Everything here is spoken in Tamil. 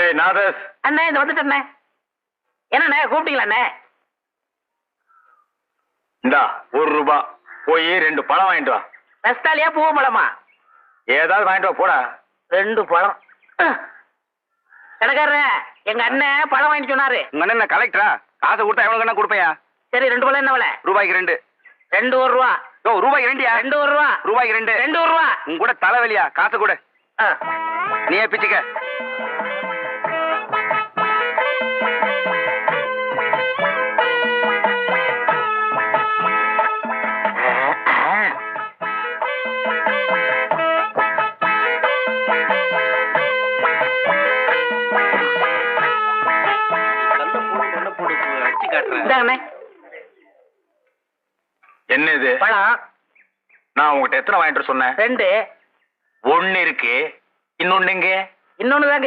ஏய் நாதஸ், அண்ணே இந்த வந்துட்டேண்ணே. என்னண்ணே கூப்பிட்டீங்களா அண்ணே? இந்தா ₹1 போய் 2 பழம் வாங்கிட்டு வா. ரஸ்தாலியா பூவ பழமா? ஏதாவது வாங்கிட்டு வா போடா. 2 பழம். கடைக்காரரே, எங்க அண்ணன் பழம் வாங்கிட்டு சொன்னாரு. உங்க அண்ணன் என்ன கலெக்டரா? காசை கொடுத்தா எவ்வளவு கண்ணா கொடுப்பையா? சரி 2 பழம் என்ன விலை? ரூபாய்க்கு 2. 2 1 ரூபா. ஓ ரூபாய்க்கு 2யா? 2 1 ரூபா. ரூபாய்க்கு 2. 2 1 ரூபா. உங்க கூட தலைவலியா? காசை கொடு. நீயே பிச்சுக்க. என்ன இது பழம்? நான் உங்ககிட்ட எத்தனை வாங்கிட்டு சொன்னேன்? 2. 1 இருக்கு, இன்னொன்னு எங்க? இன்னொன்னு தாங்க